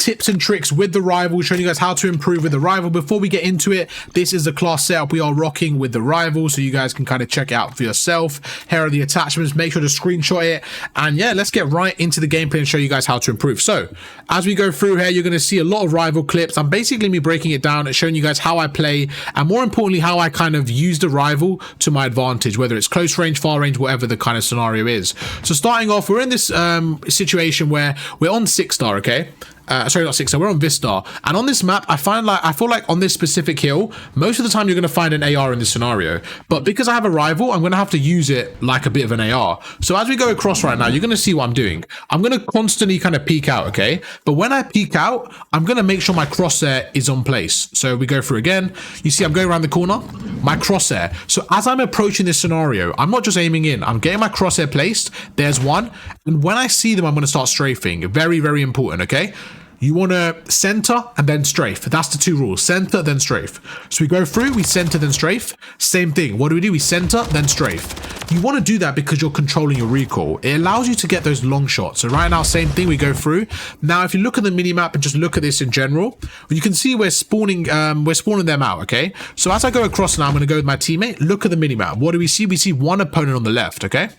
tips and tricks with the rival, showing you guys how to improve with the rival. Before we get into it, this is the class setup we are rocking with the rival, so you guys can kind of check it out for yourself. Here are the attachments. Make sure to screenshot it, and yeah, let's get right into the gameplay and show you guys how to improve. So as we go through here, you're going to see a lot of rival clips. I'm basically me breaking it down and showing you guys how I play, and more importantly how I kind of use the rival to my advantage, whether it's close range, far range, whatever the kind of scenario is. So starting off, we're in this situation where we're on 6-star, okay? Sorry, not 6-star, we're on Vistar. And on this map, I feel like on this specific hill, most of the time you're going to find an AR in this scenario. But because I have a rival, I'm going to have to use it like a bit of an AR. So as we go across right now, you're going to see what I'm doing. I'm going to constantly kind of peek out, okay? But when I peek out, I'm going to make sure my crosshair is on place. So we go through again. You see I'm going around the corner, my crosshair. So as I'm approaching this scenario, I'm not just aiming in, I'm getting my crosshair placed. There's one. And when I see them, I'm going to start strafing. Very, very important, okay? You want to center and then strafe. That's the two rules. Center, then strafe. So we go through, we center, then strafe. Same thing. What do? We center, then strafe. You want to do that because you're controlling your recoil. It allows you to get those long shots. So right now, same thing. We go through. Now, if you look at the minimap and just look at this in general, you can see we're spawning them out, okay? So as I go across now, I'm going to go with my teammate. Look at the minimap. What do we see? We see one opponent on the left, okay?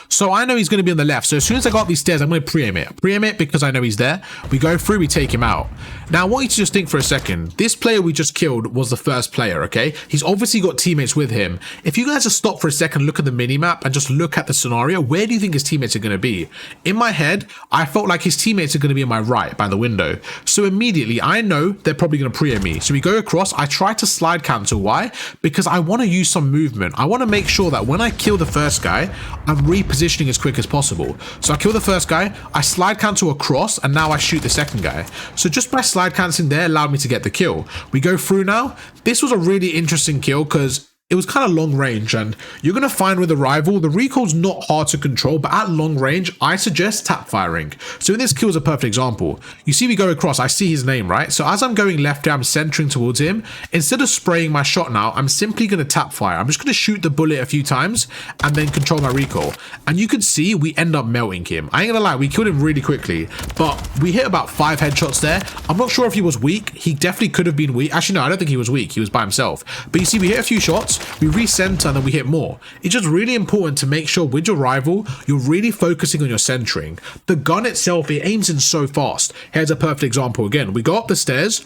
So I know he's going to be on the left. So as soon as I go up these stairs, I'm going to pre-aim it. Pre-aim it because I know he's there. We go through, we take him out. Now, I want you to just think for a second. This player we just killed was the first player, okay? He's obviously got teammates with him. If you guys just stop for a second, look at the minimap and just look at the scenario, where do you think his teammates are going to be? In my head, I felt like his teammates are going to be on my right by the window. So immediately, I know they're probably going to pre-aim me. So we go across. I try to slide cancel. Why? Because I want to use some movement. I want to make sure that when I kill the first guy, I'm repositioning as quick as possible. So I kill the first guy, I slide cancel across, and now I shoot the second guy. So just by slide canceling there allowed me to get the kill. We go through now. This was a really interesting kill because it was kind of long range, and you're going to find with the rival, the recoil's not hard to control, but at long range, I suggest tap firing. So in this kill is a perfect example. You see we go across, I see his name, right? So as I'm going left here, I'm centering towards him. Instead of spraying my shot now, I'm simply going to tap fire. I'm just going to shoot the bullet a few times and then control my recoil. And you can see we end up melting him. I ain't gonna lie, we killed him really quickly, but we hit about 5 headshots there. I'm not sure if he was weak. He definitely could have been weak. Actually, no, I don't think he was weak. He was by himself. But you see, we hit a few shots, we recenter, and then we hit more. It's just really important to make sure with your rival, you're really focusing on your centering. The gun itself, it aims in so fast. Here's a perfect example again. We go up the stairs.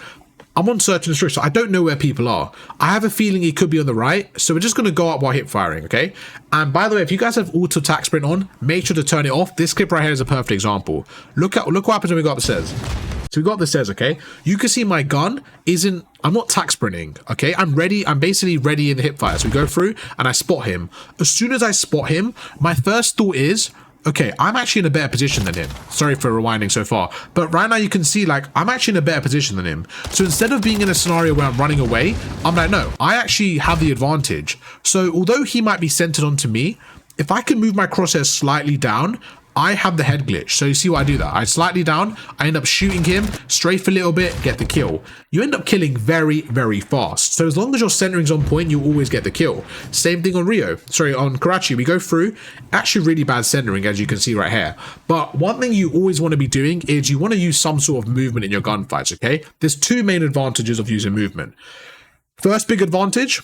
I'm on search and destroy, so I don't know where people are. I have a feeling he could be on the right, so we're just going to go up while hip firing, okay? And by the way, if you guys have auto tac sprint on, make sure to turn it off. This clip right here is a perfect example. Look what happens when we go up the stairs. So we got the stairs, okay? You can see my gun isn't, I'm not tac sprinting, okay? I'm ready, I'm basically ready in the hip fire. So we go through and I spot him. As soon as I spot him, my first thought is, okay, I'm actually in a better position than him. Sorry for rewinding so far. But right now you can see, like, I'm actually in a better position than him. So instead of being in a scenario where I'm running away, I'm like, no, I actually have the advantage. So although he might be centered onto me, if I can move my crosshair slightly down, I have the head glitch. So you see why I do that? I slightly down, I end up shooting him, strafe a little bit, get the kill. You end up killing very, very fast. So as long as your centering's on point, you always get the kill. Same thing on on Karachi. We go through, actually really bad centering, as you can see right here. But one thing you always want to be doing is you want to use some sort of movement in your gunfights, okay? There's two main advantages of using movement. First big advantage,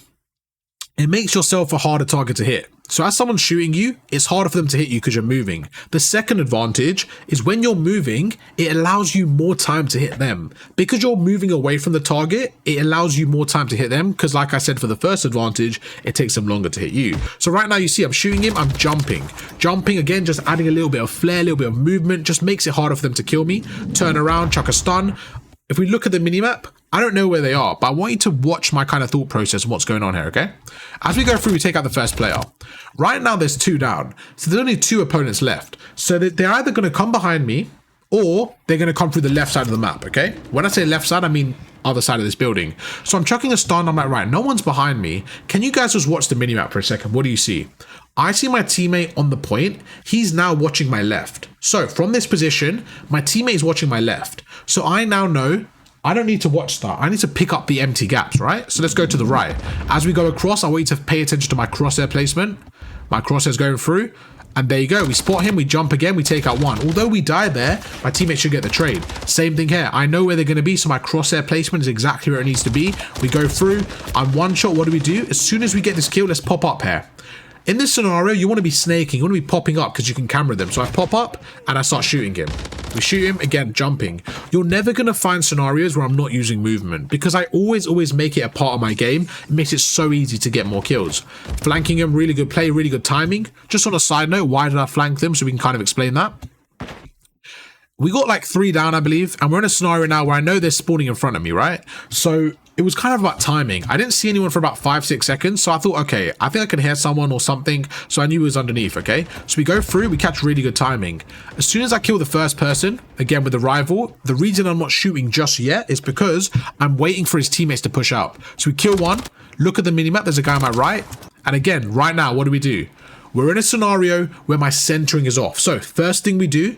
it makes yourself a harder target to hit. So as someone's shooting you, it's harder for them to hit you because you're moving. The second advantage is when you're moving, it allows you more time to hit them. Because you're moving away from the target, it allows you more time to hit them because, like I said, for the first advantage, it takes them longer to hit you. So right now you see I'm shooting him, I'm jumping. Jumping again, just adding a little bit of flair, a little bit of movement, just makes it harder for them to kill me. Turn around, chuck a stun. If we look at the minimap, I don't know where they are, but I want you to watch my kind of thought process and what's going on here, okay? As we go through, we take out the first player. Right now, there's 2 down. So there's only 2 opponents left. So they're either going to come behind me or they're going to come through the left side of the map, okay? When I say left side, I mean other side of this building. So I'm chucking a stun. I'm like, right, no one's behind me. Can you guys just watch the minimap for a second? What do you see? I see my teammate on the point. He's now watching my left. So from this position, my teammate is watching my left. So I now know I don't need to watch that. I need to pick up the empty gaps, right? So let's go to the right. As we go across, I want you to pay attention to my crosshair placement. My crosshair's going through. And there you go. We spot him. We jump again. We take out one. Although we die there, my teammate should get the trade. Same thing here. I know where they're going to be, so my crosshair placement is exactly where it needs to be. We go through. I'm one shot. What do? As soon as we get this kill, let's pop up here. In this scenario, you want to be snaking. You want to be popping up because you can camera them. So I pop up and I start shooting him. We shoot him, again, jumping. You're never going to find scenarios where I'm not using movement because I always make it a part of my game. It makes it so easy to get more kills. Flanking him, really good play, really good timing. Just on a side note, why did I flank them? So we can kind of explain that. We got like 3 down, I believe, and we're in a scenario now where I know they're spawning in front of me, right? So it was kind of about timing. I didn't see anyone for about 5-6 seconds, so I thought, okay, I think I can hear someone or something, so I knew it was underneath, okay? So we go through, we catch really good timing. As soon as I kill the first person, again with the rival, the reason I'm not shooting just yet is because I'm waiting for his teammates to push up. So we kill one, look at the minimap, there's a guy on my right, and again, right now, what do? We're in a scenario where my centering is off. So first thing we do,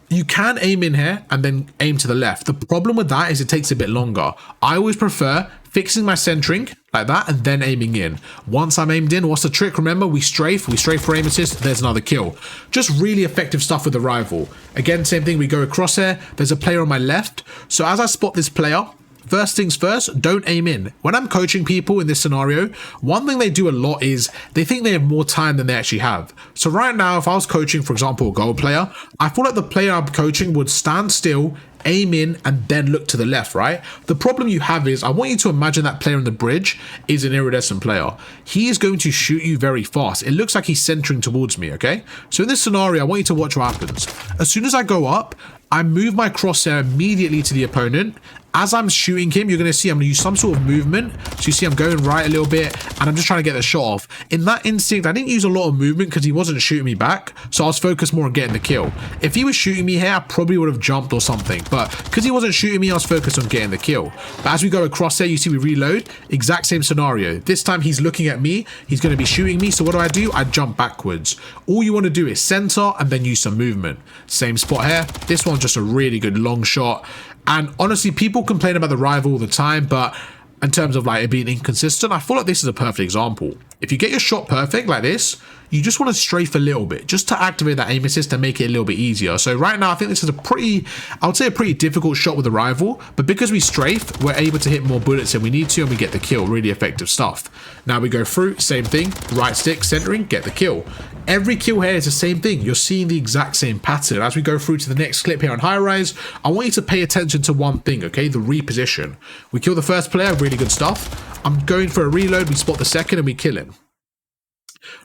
you can aim in here and then aim to the left. The problem with that is it takes a bit longer. I always prefer fixing my centering like that and then aiming in. Once I'm aimed in, what's the trick? Remember, we strafe for aim assist, there's another kill. Just really effective stuff with the rival. Again, same thing, we go across here. There's a player on my left. So as I spot this player, first things first, don't aim in. When I'm coaching people in this scenario, one thing they do a lot is they think they have more time than they actually have. So right now, if I was coaching, for example, a goal player, I feel like the player I'm coaching would stand still, aim in, and then look to the left, right? The problem you have is I want you to imagine that player on the bridge is an iridescent player. He is going to shoot you very fast. It looks like he's centering towards me, okay? So in this scenario, I want you to watch what happens. As soon as I go up, I move my crosshair immediately to the opponent. As I'm shooting him, you're going to see I'm going to use some sort of movement. So you see I'm going right a little bit and I'm just trying to get the shot off. In that instinct, I didn't use a lot of movement because he wasn't shooting me back. So I was focused more on getting the kill. If he was shooting me here, I probably would have jumped or something. But because he wasn't shooting me, I was focused on getting the kill. But as we go across there, you see we reload. Exact same scenario. This time he's looking at me. He's going to be shooting me. So what do? I jump backwards. All you want to do is center and then use some movement. Same spot here. This one's just a really good long shot. And honestly, people complain about the rival all the time, but in terms of like it being inconsistent, I feel like this is a perfect example. If you get your shot perfect like this, you just want to strafe a little bit just to activate that aim assist and make it a little bit easier. So right now, I think this is I would say a pretty difficult shot with the rival, but because we strafe, we're able to hit more bullets than we need to and we get the kill. Really effective stuff. Now we go through, same thing, right stick, centering, get the kill. Every kill here is the same thing. You're seeing the exact same pattern. As we go through to the next clip here on High Rise, I want you to pay attention to one thing, okay? The reposition. We kill the first player, really good stuff. I'm going for a reload, we spot the second and we kill him.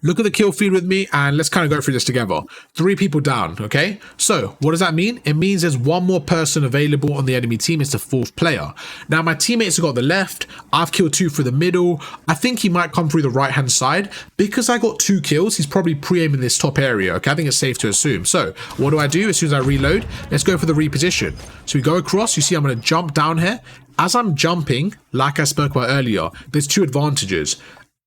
Look at the kill feed with me and let's kind of go through this together. 3 people down, okay? So what does that mean? It means there's one more person available on the enemy team. It's the 4th player. Now my teammates have got the left. I've killed 2 through the middle. I think he might come through the right hand side. Because I got 2 kills, he's probably pre-aiming this top area, okay? I think it's safe to assume. So what do? As soon as I reload, let's go for the reposition. So we go across, you see I'm going to jump down here. As I'm jumping, like I spoke about earlier, there's 2 advantages.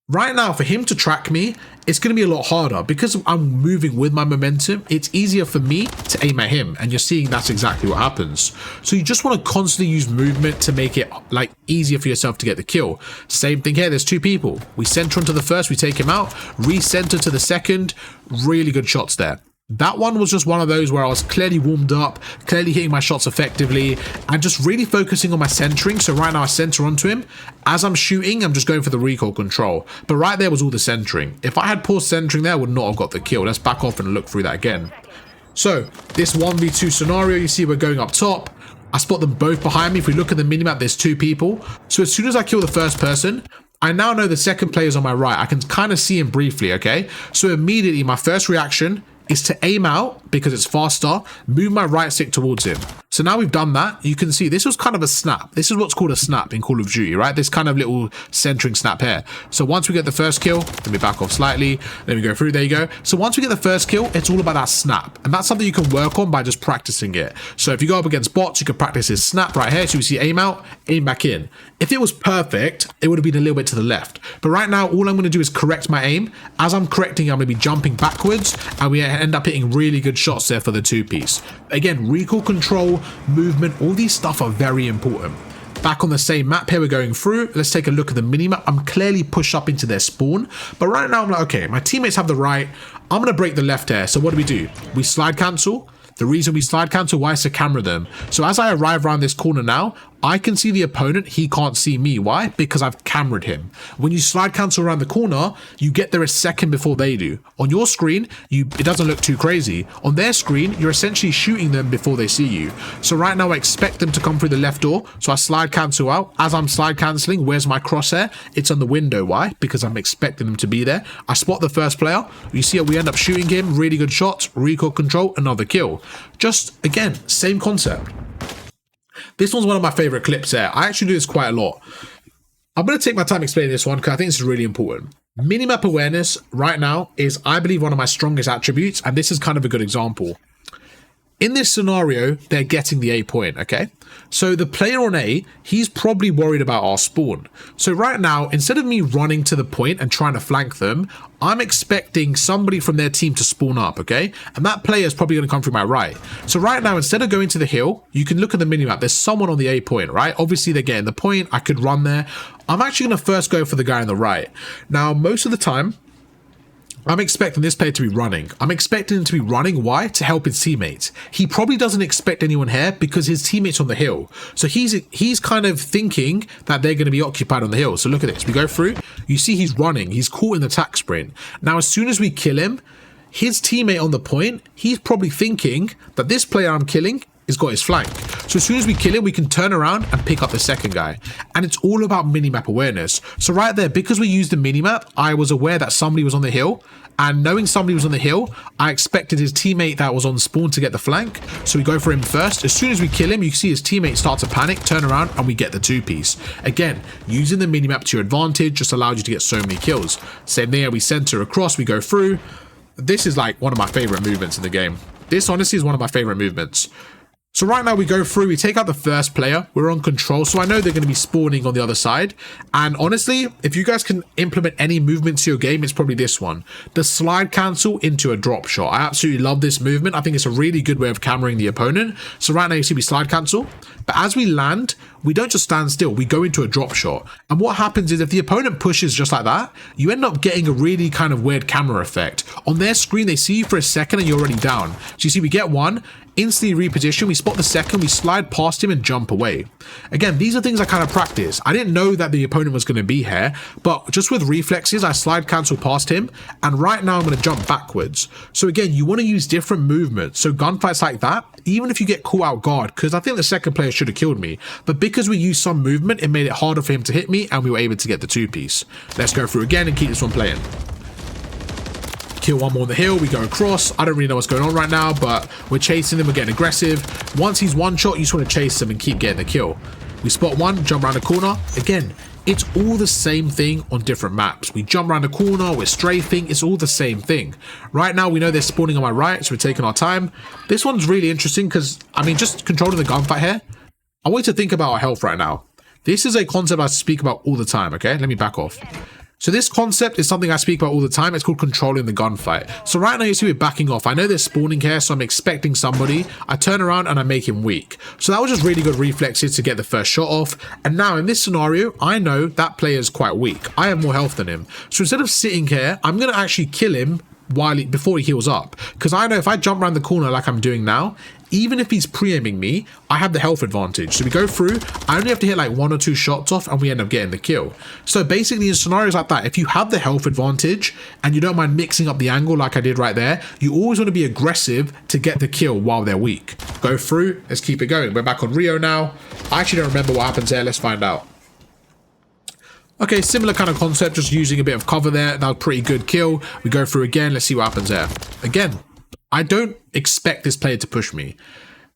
Right now, for him to track me, it's going to be a lot harder because I'm moving with my momentum. It's easier for me to aim at him, and you're seeing that's exactly what happens. So you just want to constantly use movement to make it like easier for yourself to get the kill. Same thing here. There's 2 people. We center onto the first, we take him out, re-center to the second. Really good shots there. That one was just one of those where I was clearly warmed up, clearly hitting my shots effectively, and just really focusing on my centering. So right now I center onto him. As I'm shooting, I'm just going for the recoil control. But right there was all the centering. If I had poor centering there, I would not have got the kill. Let's back off and look through that again. So this 1v2 scenario, you see we're going up top. I spot them both behind me. If we look at the minimap, there's 2 people. So as soon as I kill the first person, I now know the second player is on my right. I can kind of see him briefly, okay? So immediately my first reaction is to aim out because it's faster, move my right stick towards him. So now we've done that, you can see this was kind of a snap. This is what's called a snap in Call of Duty, right? This kind of little centering snap here. So once we get the first kill, let me back off slightly, then we go through, there you go. So once we get the first kill, it's all about that snap. And that's something you can work on by just practicing it. So if you go up against bots, you can practice this snap right here. So we see aim out, aim back in. If it was perfect, it would have been a little bit to the left. But right now, all I'm going to do is correct my aim. As I'm correcting, I'm going to be jumping backwards and we end up hitting really good shots there for the 2-piece. Again, recoil control, movement, all these stuff are very important. Back on the same map here, we're going through. Let's take a look at the minimap. I'm clearly pushed up into their spawn, but right now I'm like, okay, my teammates have the right. I'm going to break the left here. So what do? We slide cancel. The reason we slide cancel, why is to camera them. So as I arrive around this corner now, I can see the opponent. He can't see me. Why? Because I've cameraed him. When you slide cancel around the corner, you get there a second before they do. On your screen, it doesn't look too crazy. On their screen, you're essentially shooting them before they see you. So right now, I expect them to come through the left door. So I slide cancel out. As I'm slide canceling, where's my crosshair? It's on the window. Why? Because I'm expecting them to be there. I spot the first player. You see it, we end up shooting him. Really good shots. Recoil control. Another kill. Just, again, same concept. This one's one of my favorite clips there. I actually do this quite a lot. I'm going to take my time explaining this one because I think this is really important. Minimap awareness right now is, I believe, one of my strongest attributes, and this is kind of a good example. In this scenario, they're getting the A point, okay? So the player on A, he's probably worried about our spawn. So right now, instead of me running to the point and trying to flank them, I'm expecting somebody from their team to spawn up, okay? And that player is probably going to come through my right. So right now, instead of going to the hill, you can look at the minimap. There's someone on the A point, right? Obviously, they're getting the point. I could run there. I'm actually going to first go for the guy on the right. Now, most of the time, I'm expecting this player to be running. I'm expecting him to be running. Why? To help his teammates. He probably doesn't expect anyone here because his teammates on the hill. So he's kind of thinking that they're going to be occupied on the hill. So look at this. We go through. You see he's running. He's caught in the attack sprint. Now, as soon as we kill him, his teammate on the point, he's probably thinking that this player I'm killing has got his flank. So as soon as we kill him, we can turn around and pick up the second guy. And it's all about minimap awareness. So right there, because we used the minimap, I was aware that somebody was on the hill. And knowing somebody was on the hill, I expected his teammate that was on spawn to get the flank. So we go for him first. As soon as we kill him, you see his teammate start to panic, turn around, and we get the two-piece. Again, using the minimap to your advantage just allowed you to get so many kills. Same there, we center across, we go through. This is like one of my favorite movements in the game. This honestly is one of my favorite movements. So right now we go through, we take out the first player, we're on control, so I know they're going to be spawning on the other side. And honestly, if you guys can implement any movement to your game, it's probably this one. The slide cancel into a drop shot. I absolutely love this movement. I think it's a really good way of cameraing the opponent. So right now you see we slide cancel, but as we land, we don't just stand still, we go into a drop shot. And what happens is if the opponent pushes just like that, you end up getting a really kind of weird camera effect. On their screen, they see you for a second and you're already down. So you see we get one, instantly reposition, we spot the second, we slide past him and jump away. Again, these are things I kind of practice. I didn't know that the opponent was going to be here, but just with reflexes, I slide cancel past him, and right now I'm going to jump backwards. So again, you want to use different movements. So gunfights like that, even if you get caught out guard, because I think the second player should have killed me, but because we used some movement, it made it harder for him to hit me, and we were able to get the two-piece. Let's go through again and keep this one playing. Kill one more on the hill, we go across. I don't really know what's going on right now, but we're chasing them, we're getting aggressive. Once he's one shot, you just want to chase them and keep getting the kill. We spot one, jump around the corner. Again, it's all the same thing on different maps. We jump around the corner, we're strafing, it's all the same thing. Right now, we know they're spawning on my right, so we're taking our time. This one's really interesting because, I mean, just controlling the gunfight here, I want you to think about our health right now. This is a concept I speak about all the time, okay? Let me back off. So this concept is something I speak about all the time. It's called controlling the gunfight. So right now you see we're backing off. I know they're spawning here, so I'm expecting somebody. I turn around and I make him weak. So that was just really good reflexes to get the first shot off. And now in this scenario, I know that player is quite weak. I have more health than him. So instead of sitting here, I'm going to actually kill him before he heals up. Because I know if I jump around the corner like I'm doing now, even if he's pre-aiming me, I have the health advantage. So we go through, I only have to hit like 1 or 2 shots off and we end up getting the kill. So basically in scenarios like that, if you have the health advantage and you don't mind mixing up the angle like I did right there, you always want to be aggressive to get the kill while they're weak. Go through, let's keep it going. We're back on Rio now. I actually don't remember what happens there, let's find out. Okay, similar kind of concept, just using a bit of cover there. That was a pretty good kill. We go through again, let's see what happens there. Again, I don't expect this player to push me.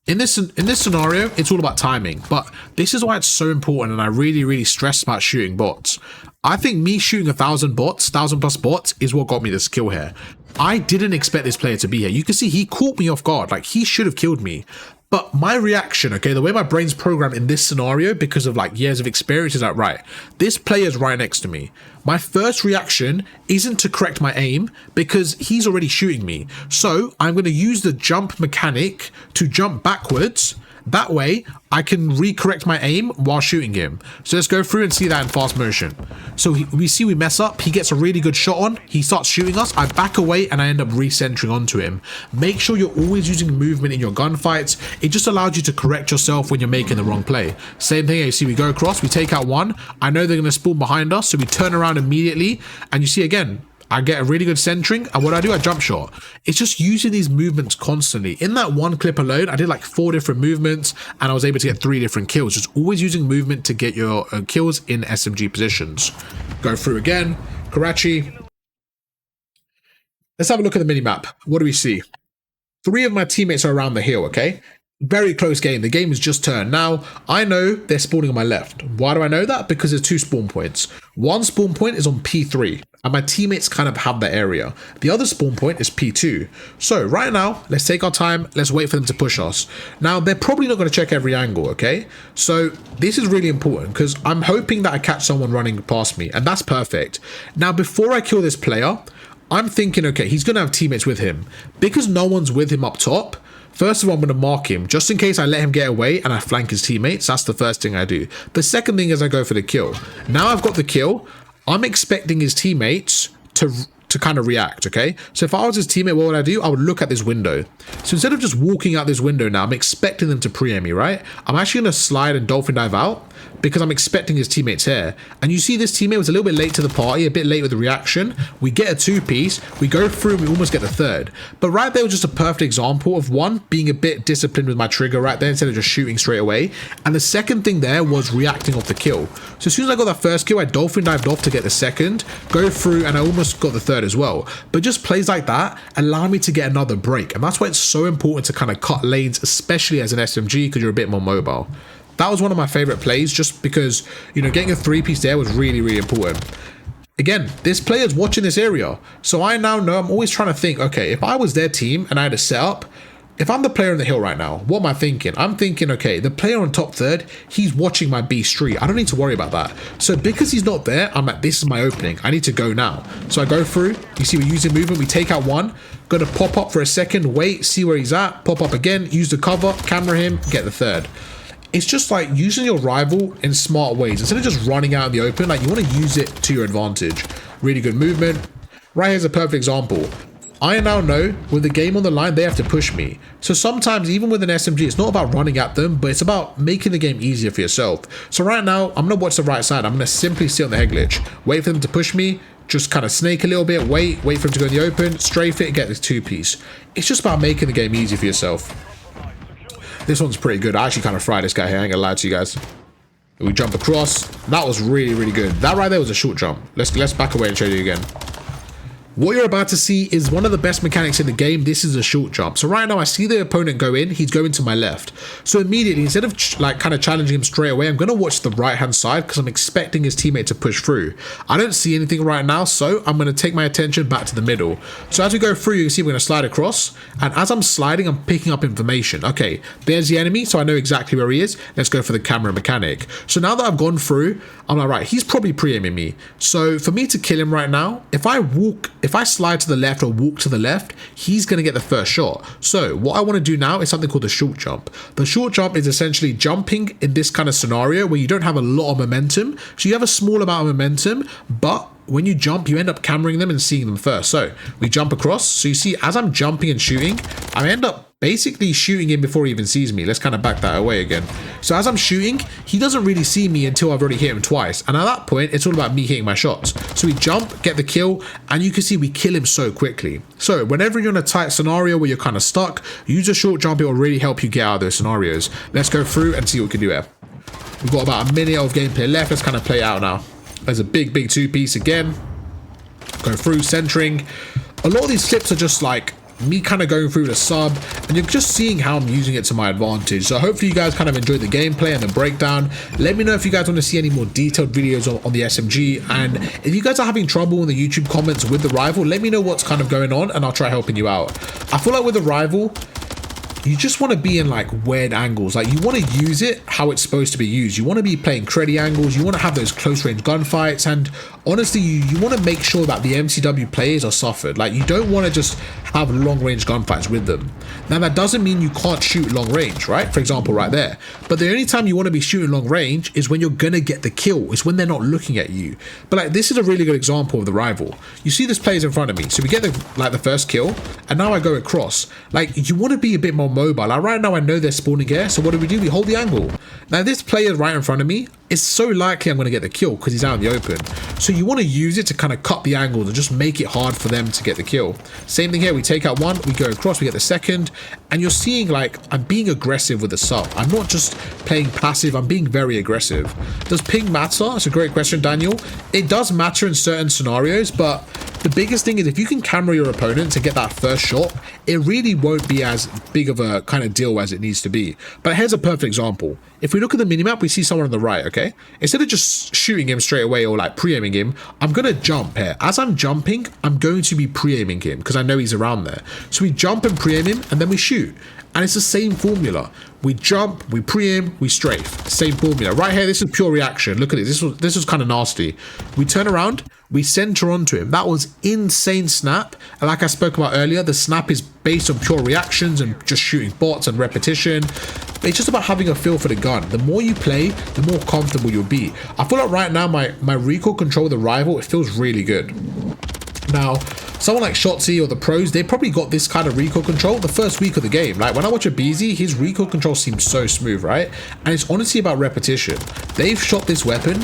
In this scenario, it's all about timing, but this is why it's so important, and I really stress about shooting bots. I think me shooting 1,000 bots, 1,000 plus bots, is what got me this kill here. I didn't expect this player to be here. You can see he caught me off guard, like he should have killed me. But my reaction, okay, the way my brain's programmed in this scenario because of like years of experience is like, right, this player's right next to me. My first reaction isn't to correct my aim because he's already shooting me. So I'm going to use the jump mechanic to jump backwards. That way, I can recorrect my aim while shooting him. So let's go through and see that in fast motion. So we mess up, he gets a really good shot on, he starts shooting us, I back away and I end up recentering onto him. Make sure you're always using movement in your gunfights. It just allows you to correct yourself when you're making the wrong play. Same thing, you see we go across, we take out one, I know they're going to spawn behind us, so we turn around immediately, and you see again, I get a really good centering, and what I do, I jump shot. It's just using these movements constantly. In that one clip alone, I did like 4 different movements, and I was able to get 3 different kills. Just always using movement to get your kills in SMG positions. Go through again, Karachi. Let's have a look at the minimap. What do we see? 3 of my teammates are around the hill, okay? Very close game. The game has just turned. Now, I know they're spawning on my left. Why do I know that? Because there's 2 spawn points. One spawn point is on P3, and my teammates kind of have that area. The other spawn point is P2. So right now, let's take our time. Let's wait for them to push us. Now, they're probably not going to check every angle, okay? So this is really important because I'm hoping that I catch someone running past me, and that's perfect. Now, before I kill this player, I'm thinking, okay, he's going to have teammates with him. Because no one's with him up top, first of all, I'm going to mark him just in case I let him get away and I flank his teammates. That's the first thing I do. The second thing is I go for the kill. Now I've got the kill. I'm expecting his teammates to kind of react, okay? So if I was his teammate, what would I do? I would look at this window. So instead of just walking out this window now, I'm expecting them to pre-aim me, right? I'm actually going to slide and dolphin dive out because I'm expecting his teammates here. And you see this teammate was a little bit late to the party, a bit late with the reaction. We get a 2-piece, we go through and we almost get the 3rd. But right there was just a perfect example of one, being a bit disciplined with my trigger right there instead of just shooting straight away. And the second thing there was reacting off the kill. So as soon as I got that first kill, I dolphin dived off to get the second, go through, and I almost got the 3rd as well. But just plays like that allow me to get another break. And that's why it's so important to kind of cut lanes, especially as an SMG, because you're a bit more mobile. That was one of my favorite plays just because, you know, getting a 3-piece there was really, really important. Again, this player's watching this area. So I now know I'm always trying to think, okay, if I was their team and I had a setup, if I'm the player on the hill right now, what am I thinking? I'm thinking, okay, the player on top 3rd, he's watching my B street. I don't need to worry about that. So because he's not there, I'm like, this is my opening. I need to go now. So I go through, you see we're using movement, we take out one, gonna pop up for a second, wait, see where he's at, pop up again, use the cover, camera him, get the 3rd. It's just like using your rival in smart ways. Instead of just running out in the open, like you want to use it to your advantage. Really good movement. Right here's a perfect example. I now know with the game on the line, they have to push me. So sometimes even with an SMG, it's not about running at them, but it's about making the game easier for yourself. So right now, I'm going to watch the right side. I'm going to simply sit on the head glitch, wait for them to push me, just kind of snake a little bit, wait for them to go in the open, strafe it, get this 2-piece. It's just about making the game easier for yourself. This one's pretty good. I actually kind of fried this guy here. I ain't gonna lie to you guys. We jump across. That was really, really good. That right there was a short jump. Let's back away and show you again. What you're about to see is one of the best mechanics in the game. This is a short jump. So right now I see the opponent go in, he's going to my left. So immediately, instead of like kind of challenging him straight away, I'm going to watch the right hand side because I'm expecting his teammate to push through. I don't see anything right now, so I'm going to take my attention back to the middle. So as we go through, you can see we're going to slide across. And as I'm sliding, I'm picking up information. Okay, there's the enemy, so I know exactly where he is. Let's go for the camera mechanic. So now that I've gone through, I'm like, right, he's probably pre-aiming me. So for me to kill him right now, if I slide to the left or walk to the left, he's going to get the first shot. So what I want to do now is something called the short jump. The short jump is essentially jumping in this kind of scenario where you don't have a lot of momentum. So you have a small amount of momentum, but when you jump, you end up cameraing them and seeing them first. So we jump across. So you see, as I'm jumping and shooting, I end up basically shooting him before he even sees me. Let's kind of back that away again. So as I'm shooting, he doesn't really see me until I've already hit him twice. And at that point, it's all about me hitting my shots. So we jump, get the kill, and you can see we kill him so quickly. So whenever you're in a tight scenario where you're kind of stuck, use a short jump. It will really help you get out of those scenarios. Let's go through and see what we can do here. We've got about a minute of gameplay left. Let's kind of play it out now. There's a big 2-piece again. Go through, centering. A lot of these clips are just like me kind of going through the sub, and you're just seeing how I'm using it to my advantage. So hopefully you guys kind of enjoyed the gameplay and the breakdown. Let me know if you guys want to see any more detailed videos on the SMG, and if you guys are having trouble in the YouTube comments with the rival, let me know what's kind of going on and I'll try helping you out. I feel like with the rival, you just want to be in like weird angles. Like you want to use it how it's supposed to be used. You want to be playing creddy angles. You want to have those close range gunfights. And honestly, you want to make sure that the MCW players are suffered. Like you don't want to just have long range gunfights with them. Now that doesn't mean you can't shoot long range, right? For example, right there. But the only time you want to be shooting long range is when you're going to get the kill. It's when they're not looking at you. But like this is a really good example of the rival. You see this player's in front of me. So we get the first kill and now I go across. Like you want to be a bit more mobile. Like right now I know they're spawning here. So what do? We hold the angle. Now this player right in front of me, it's so likely I'm going to get the kill because he's out in the open. So you want to use it to kind of cut the angles and just make it hard for them to get the kill. Same thing here. We take out one, we go across, we get the second. And you're seeing like I'm being aggressive with the sub. I'm not just playing passive. I'm being very aggressive. Does ping matter? That's a great question, Daniel. It does matter in certain scenarios, but the biggest thing is if you can camera your opponent to get that first shot, it really won't be as big of a kind of deal as it needs to be. But here's a perfect example. If we look at the minimap, we see someone on the right, okay? Instead of just shooting him straight away or like pre-aiming him, I'm going to jump here. As I'm jumping, I'm going to be pre-aiming him because I know he's around there. So we jump and pre-aim him and then we shoot. And it's the same formula. We jump, we pre-aim, we strafe. Same formula. Right here, this is pure reaction. Look at this. This was kind of nasty. We turn around, we center onto him. That was insane snap. And like I spoke about earlier, the snap is based on pure reactions and just shooting bots and repetition. It's just about having a feel for the gun. The more you play, the more comfortable you'll be. I feel like right now, my recoil control with the rival, it feels really good. Now, someone like Shotzi or the pros, they probably got this kind of recoil control the first week of the game. Like when I watch a BZ, his recoil control seems so smooth, right? And it's honestly about repetition. They've shot this weapon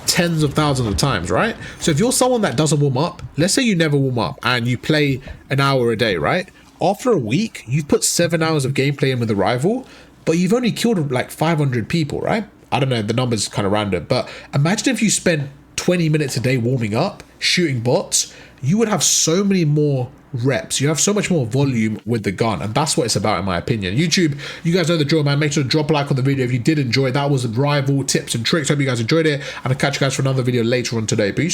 tens of thousands of times, right? So if you're someone that doesn't warm up, let's say you never warm up and you play an hour a day, right? After a week, you've put 7 hours of gameplay in with the rival, but you've only killed like 500 people, right? I don't know, the number's kind of random, but imagine if you spent 20 minutes a day warming up, shooting bots, you would have so many more reps. You have so much more volume with the gun, and that's what it's about in my opinion. YouTube, you guys know the drill, man. Make sure to drop a like on the video if you did enjoy. That was Rival tips and tricks. Hope you guys enjoyed it, and I'll catch you guys for another video later on today. Peace.